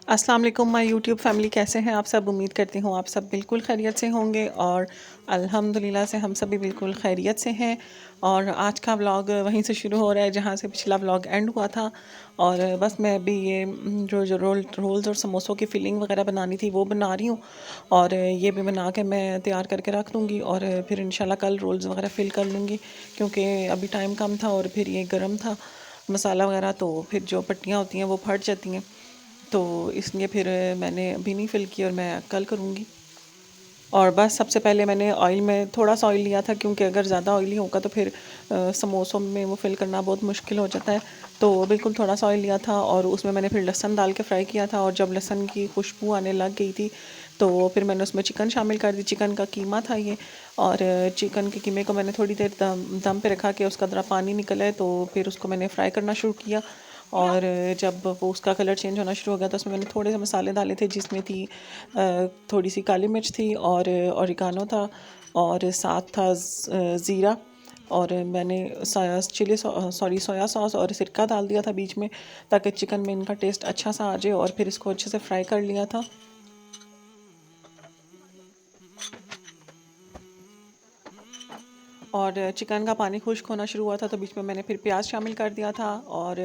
अस्सलाम वालेकुम my YouTube family, कैसे हैं आप सब। उम्मीद करती हूँ आप सब बिल्कुल खैरियत से होंगे और अल्हम्दुलिल्लाह से हम सब भी बिल्कुल खैरियत से हैं। और आज का व्लॉग वहीं से शुरू हो रहा है जहाँ से पिछला व्लॉग एंड हुआ था। और बस मैं अभी ये जो रोल्स और समोसों की फिलिंग वगैरह बनानी थी वो बना रही हूँ। और ये भी बना के मैं तैयार करके रख दूँगी और फिर इंशाल्लाह कल रोल्स वगैरह फिल कर लूँगी, क्योंकि अभी टाइम कम था और फिर ये गर्म था मसाला वगैरह, तो फिर जो पट्टियाँ होती हैं वो फट जाती हैं। तो इसलिए फिर मैंने अभी नहीं फ़िल की और मैं कल करूँगी। और बस सबसे पहले मैंने ऑयल में थोड़ा सा ऑयल लिया था, क्योंकि अगर ज़्यादा ऑयली होगा तो फिर समोसों में वो फ़िल करना बहुत मुश्किल हो जाता है। तो बिल्कुल थोड़ा सा ऑयल लिया था और उसमें मैंने फिर लहसुन डाल के फ्राई किया था। और जब लहसुन की खुशबू आने लग गई थी तो फिर मैंने उसमें चिकन शामिल कर दी। चिकन का कीमा था ये। और चिकन के कीमे को मैंने थोड़ी देर दम पे रखा कि उसका ज़रा पानी निकल आए, तो फिर उसको मैंने फ्राई करना शुरू किया। और जब वो उसका कलर चेंज होना शुरू हो गया तो उसमें मैंने थोड़े से मसाले डाले थे, जिसमें थी थोड़ी सी काली मिर्च थी और ऑरिगानो था और साथ था ज़ीरा। और मैंने सोया सॉस और सिरका डाल दिया था बीच में, ताकि चिकन में इनका टेस्ट अच्छा सा आ जाए। और फिर इसको अच्छे से फ्राई कर लिया था। और चिकन का पानी खुश्क होना शुरू हुआ था तो बीच में मैंने फिर प्याज शामिल कर दिया था। और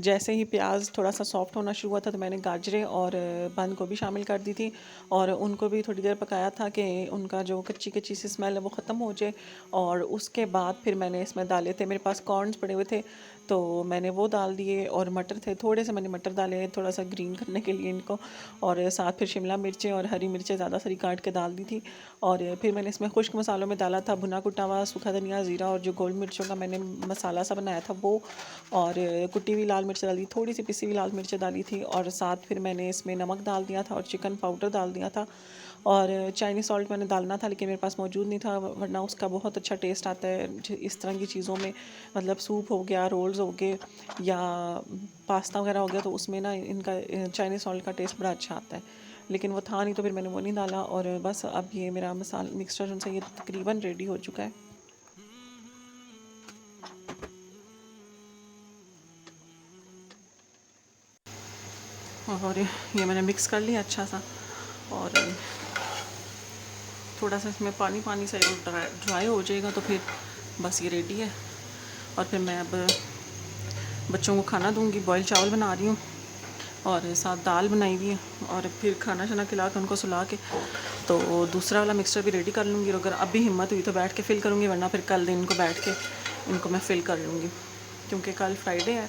जैसे ही प्याज थोड़ा सा सॉफ्ट होना शुरू हुआ था तो मैंने गाजरें और बंद गोभी शामिल कर दी थी। और उनको भी थोड़ी देर पकाया था कि उनका जो कच्ची कच्ची सी स्मेल है वो ख़त्म हो जाए। और उसके बाद फिर मैंने इसमें डाले थे, मेरे पास कॉर्नस पड़े हुए थे तो मैंने वो डाल दिए। और मटर थे, थोड़े से मैंने मटर डाले थोड़ा सा ग्रीन करने के लिए इनको। और साथ फिर शिमला मिर्चें और हरी मिर्चें ज़्यादा सारी काट के डाल दी थी। और फिर मैंने इसमें खुश्क मसालों में डाला था भुना कुटा हुआ सूखा धनिया, ज़ीरा और जो गोल मिर्चों का मैंने मसाला सा बनाया था वो। और कुटी हुई लाल मिर्च डाली, थोड़ी सी पिसी हुई लाल मिर्च डाली थी। और साथ फिर मैंने इसमें नमक डाल दिया था और चिकन पाउडर डाल दिया था। और चाइनीज़ सॉल्ट मैंने डालना था लेकिन मेरे पास मौजूद नहीं था, वरना उसका बहुत अच्छा टेस्ट आता है इस तरह की चीज़ों में। मतलब सूप हो गया, रोल्स हो गए या पास्ता वगैरह हो गया, तो उसमें ना इनका चाइनीज़ सॉल्ट का टेस्ट बड़ा अच्छा आता है। लेकिन वो था नहीं तो फिर मैंने वो नहीं डाला। और बस अब ये मेरा मसाला मिक्सचर उनसे ये तकरीबन रेडी हो चुका है। और ये मैंने मिक्स कर लिया अच्छा सा। और थोड़ा सा इसमें पानी पानी सा ड्राई हो जाएगा तो फिर बस ये रेडी है। और फिर मैं अब बच्चों को खाना दूंगी। बॉयल चावल बना रही हूँ और साथ दाल बनाई हुई है। और फिर खाना शाना खिला के उनको सुला के तो दूसरा वाला मिक्सचर भी रेडी कर लूँगी। और अगर अभी हिम्मत हुई तो बैठ के फ़िल करूँगी, वरना फिर कल दिन को बैठ के इनको मैं फ़िल कर लूँगी, क्योंकि कल फ्राइडे है।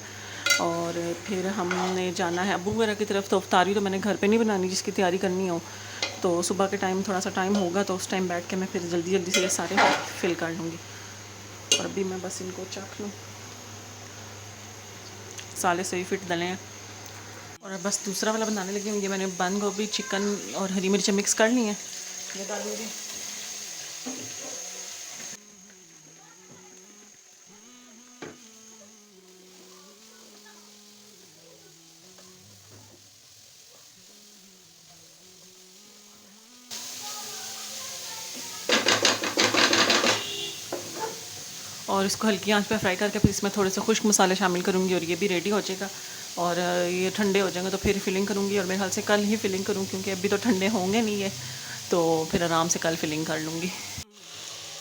और फिर हमने जाना है अबू वगैरह की तरफ, तो अफ्तारी तो मैंने घर पे नहीं बनानी, जिसकी तैयारी करनी हो तो सुबह के टाइम थोड़ा सा टाइम होगा तो उस टाइम बैठ के मैं फिर जल्दी जल्दी से ये सारे फ़िल कर लूँगी। और अभी मैं बस इनको चख लूँ, साले सही फिट डले हैं। और बस दूसरा वाला बनाने लगी हूँ। ये मैंने बंद गोभी, चिकन और हरी मिर्चें मिक्स कर ली हैं, ये डालूँगी। और इसको हल्की आंच पे फ्राई करके फिर इसमें थोड़े से खुश्क मसाले शामिल करूँगी और ये भी रेडी हो जाएगा। और ये ठंडे हो जाएंगे तो फिर फिलिंग करूँगी। और मेरे ख्याल से कल ही फिलिंग करूँ, क्योंकि अभी तो ठंडे होंगे नहीं ये, तो फिर आराम से कल फिलिंग कर लूँगी।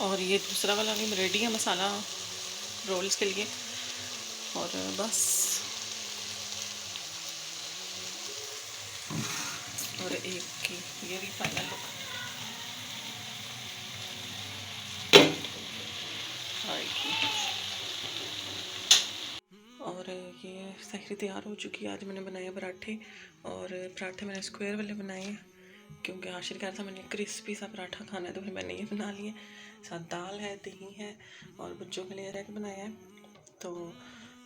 और ये दूसरा वाला भी रेडी है मसाला रोल्स के लिए। और बस, और एक की ये भी फाइनल लुक। और ये सहरी तैयार हो चुकी है। आज मैंने बनाए पराठे, और पराठे मैंने स्क्वायर वाले बनाए हैं, क्योंकि आशिर कह रहा था मैंने क्रिस्पी सा पराठा खाना है, तो फिर मैंने ये बना लिए। साथ दाल है, दही है और बच्चों के लिए रैक बनाया है। तो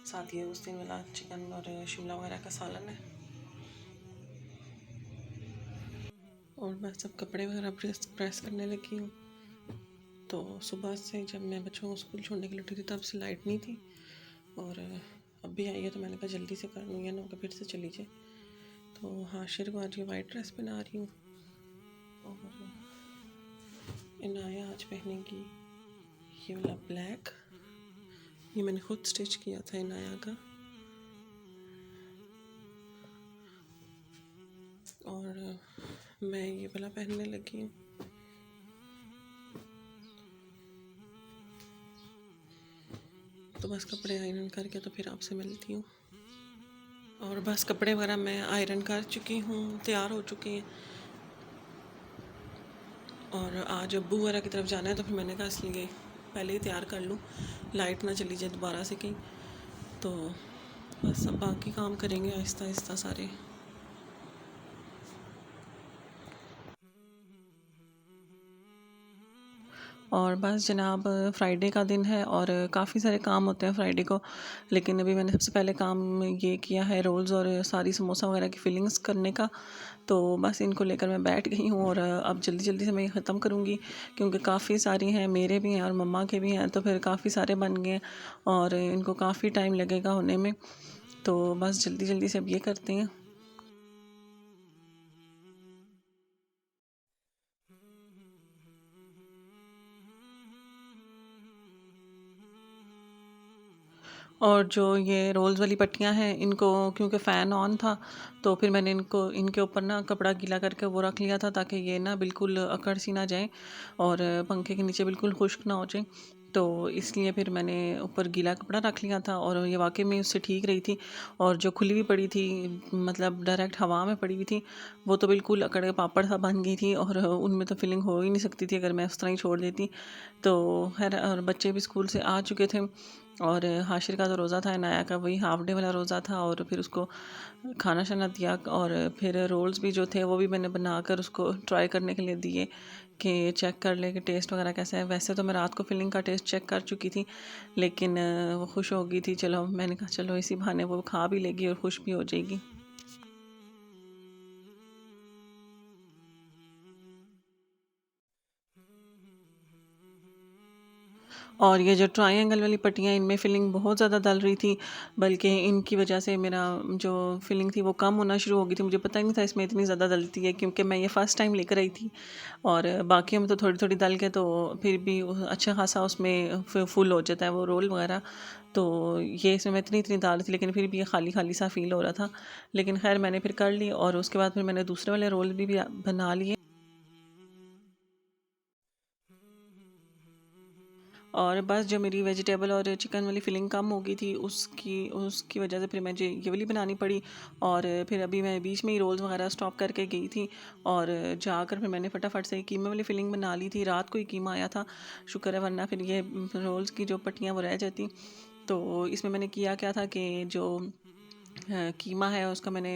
साथ ये उस दिन वाला चिकन और शिमला वगैरह का सालन है। और मैं सब कपड़े वगैरह प्रेस करने लगी हूँ। तो सुबह से जब मैं बच्चों को स्कूल छोड़ने के लिए उठी थी तब से लाइट नहीं थी, और अब भी आई है तो मैंने कहा जल्दी से कर लूँगी ना, फिर से चली जाए। तो हाशिर को आज ये वाइट ड्रेस पहना रही हूँ। और इनाया आज पहनेगी ये वाला ब्लैक, ये मैंने खुद स्टिच किया था इनाया का। मैं ये वाला पहनने लगी हूँ। तो बस कपड़े आयरन करके तो फिर आपसे मिलती हूँ। और बस कपड़े वगैरह मैं आयरन कर चुकी हूँ, तैयार हो चुकी हैं। और आज अब्बू वगैरह की तरफ जाना है तो फिर मैंने कहा इसलिए पहले ही तैयार कर लूँ, लाइट ना चली जाए दोबारा से कहीं। तो बस अब बाकी काम करेंगे आहिस्ता आहिस्ता सारे। और बस जनाब, फ्राइडे का दिन है और काफ़ी सारे काम होते हैं फ्राइडे को। लेकिन अभी मैंने सबसे पहले काम ये किया है रोल्स और सारी समोसा वगैरह की फिलिंग्स करने का। तो बस इनको लेकर मैं बैठ गई हूँ और अब जल्दी जल्दी से मैं ये ख़त्म करूँगी, क्योंकि काफ़ी सारी हैं, मेरे भी हैं और मम्मा के भी हैं, तो फिर काफ़ी सारे बन गए और इनको काफ़ी टाइम लगेगा होने में। तो बस जल्दी जल्दी से अब ये करते हैं। और जो ये रोल्स वाली पट्टियाँ हैं इनको, क्योंकि फ़ैन ऑन था तो फिर मैंने इनको इनके ऊपर ना कपड़ा गीला करके वो रख लिया था, ताकि ये ना बिल्कुल अकड़ सी ना जाए और पंखे के नीचे बिल्कुल खुश्क ना हो जाए। तो इसलिए फिर मैंने ऊपर गीला कपड़ा रख लिया था और ये वाकई में उससे ठीक रही थी। और जो खुली हुई पड़ी थी, मतलब डायरेक्ट हवा में पड़ी हुई थी, वो तो बिल्कुल अकड़ के पापड़ सा बन गई थी और उनमें तो फिलिंग हो ही नहीं सकती थी अगर मैं उस तरह ही छोड़ देती। तो खैर, और बच्चे भी स्कूल से आ चुके थे और हाशिर का तो रोज़ा था, नाया का वही हाफ डे वाला रोज़ा था। और फिर उसको खाना शाना दिया और फिर रोल्स भी जो थे वो भी मैंने बनाकर उसको ट्राई करने के लिए दिए कि चेक कर ले कि टेस्ट वगैरह कैसा है। वैसे तो मैं रात को फिलिंग का टेस्ट चेक कर चुकी थी, लेकिन वो खुश हो गई थी। चलो, मैंने कहा चलो इसी बहाने वो खा भी लेगी और खुश भी हो जाएगी। और ये जो ट्रायंगल वाली पट्टियाँ, इनमें फ़िलिंग बहुत ज़्यादा डल रही थी, बल्कि इनकी वजह से मेरा जो फ़िलिंग थी वो कम होना शुरू हो गई थी। मुझे पता ही नहीं था इसमें इतनी ज़्यादा डलती है, क्योंकि मैं ये फ़र्स्ट टाइम लेकर आई थी। और बाकियों में तो थोड़ी थोड़ी डल के तो फिर भी अच्छा खासा उसमें फुल हो जाता है वो रोल वगैरह। तो ये इसमें मैं इतनी इतनी डाल रही थी, लेकिन फिर भी ये खाली खाली सा फील हो रहा था। लेकिन खैर, मैंने फिर कर ली और उसके बाद फिर मैंने दूसरे वाले रोल भी बना लिए। और बस जो मेरी वेजिटेबल और चिकन वाली फ़िलिंग कम हो गई थी, उसकी उसकी वजह से फिर मुझे ये वाली बनानी पड़ी। और फिर अभी मैं बीच में ही रोल्स वगैरह स्टॉप करके गई थी और जाकर फिर मैंने फटाफट से कीमे वाली फ़िलिंग बना ली थी। रात को ही कीमा आया था, शुक्र है, वरना फिर ये रोल्स की जो पट्टियाँ वो रह जाती। तो इसमें मैंने किया क्या था कि जो कीमा है उसका मैंने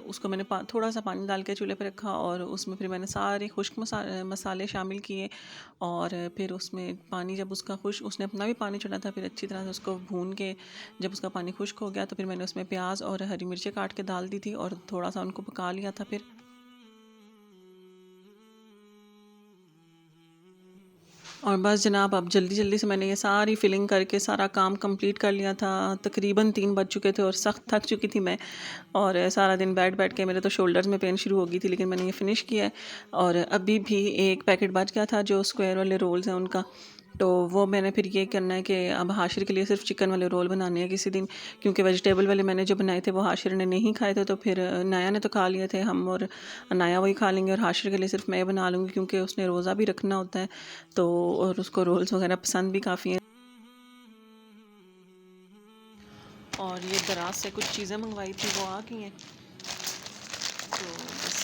उसको मैंने थोड़ा सा पानी डाल के चूल्हे पे रखा और उसमें फिर मैंने सारे खुश्क मसाले शामिल किए। और फिर उसमें पानी जब उसका खुश उसने अपना भी पानी छोड़ा था, फिर अच्छी तरह से उसको भून के जब उसका पानी खुश्क हो गया तो फिर मैंने उसमें प्याज और हरी मिर्चें काट के डाल दी थी और थोड़ा सा उनको पका लिया था। फिर और बस जनाब, अब जल्दी जल्दी से मैंने ये सारी फिलिंग करके सारा काम कंप्लीट कर लिया था। तकरीबन 3 बज चुके थे और सख्त थक चुकी थी मैं। और सारा दिन बैठ बैठ के मेरे तो शोल्डर्स में पेन शुरू हो गई थी, लेकिन मैंने ये फ़िनिश किया है। और अभी भी एक पैकेट बच गया था जो स्क्वायर वाले रोल्स हैं उनका। तो वो मैंने फिर ये करना है कि अब हाशिर के लिए सिर्फ चिकन वाले रोल बनाने हैं किसी दिन, क्योंकि वेजिटेबल वाले मैंने जो बनाए थे वो हाशिर ने नहीं खाए थे। तो फिर नाया ने तो खा लिए थे, हम और नाया वही खा लेंगे और हाशिर के लिए सिर्फ मैं बना लूँगी, क्योंकि उसने रोज़ा भी रखना होता है। तो और उसको रोल्स वगैरह पसंद भी काफ़ी हैं। और ये दराज से कुछ चीज़ें मंगवाई थी, वो आ गई हैं। तो बस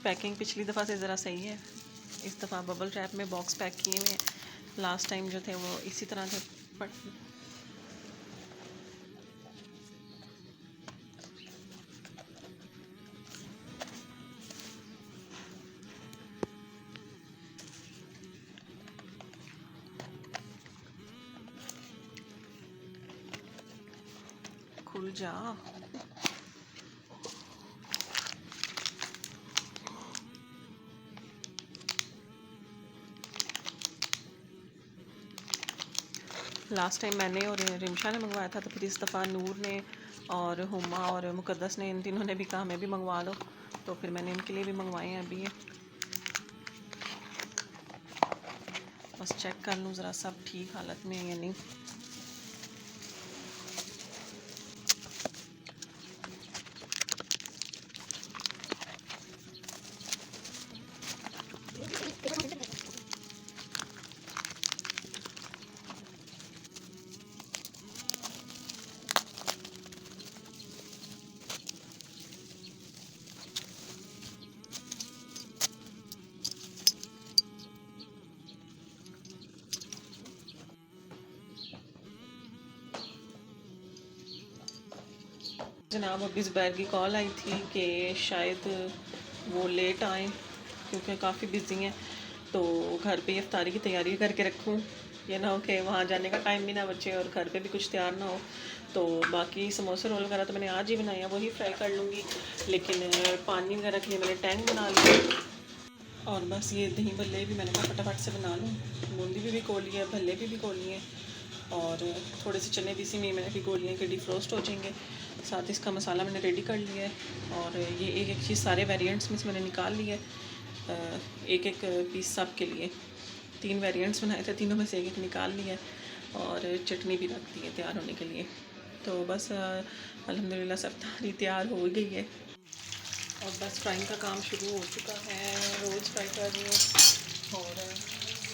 पैकिंग पिछली दफ़ा से ज़रा सही है। इस दफ़ा बबल रैप में बॉक्स पैक किए हुए हैं। लास्ट टाइम जो थे वो इसी तरह थे। बट खुल जा। लास्ट टाइम मैंने और रिमशा ने मंगवाया था, तो फिर इस दफ़ा नूर ने और हुमा और मुकद्दस ने, इन तीनों ने भी कहा हमें भी मंगवा लो। तो फिर मैंने इनके लिए भी मंगवाए हैं अभी ये। बस चेक कर लूँ ज़रा सब ठीक हालत में है या नहीं। जनाब अभी ज़ुबैर की कॉल आई थी कि शायद वो लेट आए क्योंकि काफ़ी बिज़ी हैं, तो घर पे इफ्तारी की तैयारी करके रखूँ, ये ना हो कि वहाँ जाने का टाइम भी ना बचे और घर पे भी कुछ तैयार ना हो। तो बाकी समोसे रोल वगैरह तो मैंने आज ही बनाए हैं, वही फ्राई कर लूँगी, लेकिन पानी वगैरह के लिए मैंने टैंक बना लिया। और बस ये दही भल्ले भी मैंने कहा फटाफट से बना लूँ। बूंदी भी भिगो ली है, भल्ले भी भिगो लिए हैं और थोड़े से चने भी इसी में मैंने भिगो लिए कि डिफ्रोस्ट हो जाएंगे। साथ इसका मसाला मैंने रेडी कर लिया है और ये एक एक चीज़ सारे वेरिएंट्स में से मैंने निकाल लिया है, एक एक पीस सब के लिए 3 वेरिएंट्स बनाए थे, तीनों में से एक एक निकाल लिया है और चटनी भी रख दी है तैयार होने के लिए। तो बस अल्हम्दुलिल्लाह सब तारी तैयार हो गई है और बस फ्राइंग का काम शुरू हो चुका है। रोज़ फ्राई कर रही हूँ और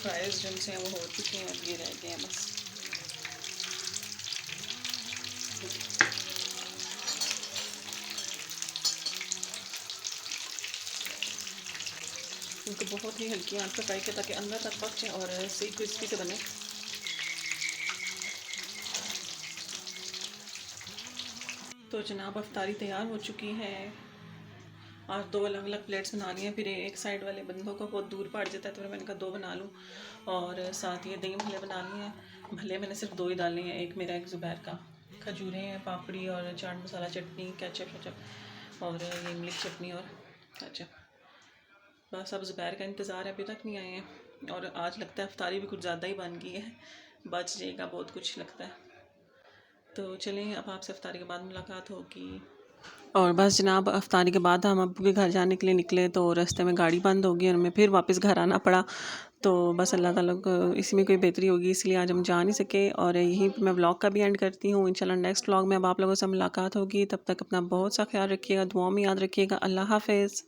फ्राइज़ जिनसे हैं वो हो चुके हैं, अब ये रह गए हैं बस। इनको बहुत ही हल्की आंच पर फ्राई किया ताकि अंदर तक पक जाए और सही क्रिस्पी से बने। तो जनाब अफ्तारी तैयार हो चुकी है। आज 2 अलग अलग प्लेट्स बना ली हैं, फिर एक साइड वाले बंदों को बहुत दूर पड़ जाता है तो फिर मैंने कहा 2 बना लूँ। और साथ ये दही भल्ले बना लिए हैं। भल्ले मैंने सिर्फ 2 ही डालने हैं, एक मेरा एक ज़ुबैर का। खजूरें हैं, पापड़ी और चाट मसाला चटनी, केचप वेचप और ये इमली की चटनी और केचप। बस अब ज़ुबैर का इंतज़ार है, अभी तक नहीं आए हैं और आज लगता है अफ्तारी भी कुछ ज़्यादा ही बन गई है, बच जाएगा बहुत कुछ लगता है। तो चलें अब आपसे अफ्तारी के बाद मुलाकात होगी। और बस जनाब अफ्तारी के बाद हम अब्बू के घर जाने के लिए निकले तो रास्ते में गाड़ी बंद हो गई और हमें फिर वापस घर आना पड़ा। तो बस अल्लाह ताला को इसी में कोई बेहतरी होगी, इसलिए आज हम जा नहीं सके और यहीं पे मैं व्लॉग का भी एंड करती हूँ। इंशाल्लाह नेक्स्ट व्लॉग में अब आप लोगों से मुलाकात होगी, तब तक अपना बहुत सा ख्याल रखिएगा, दुआ में याद रखिएगा। अल्लाह हाफ़िज़।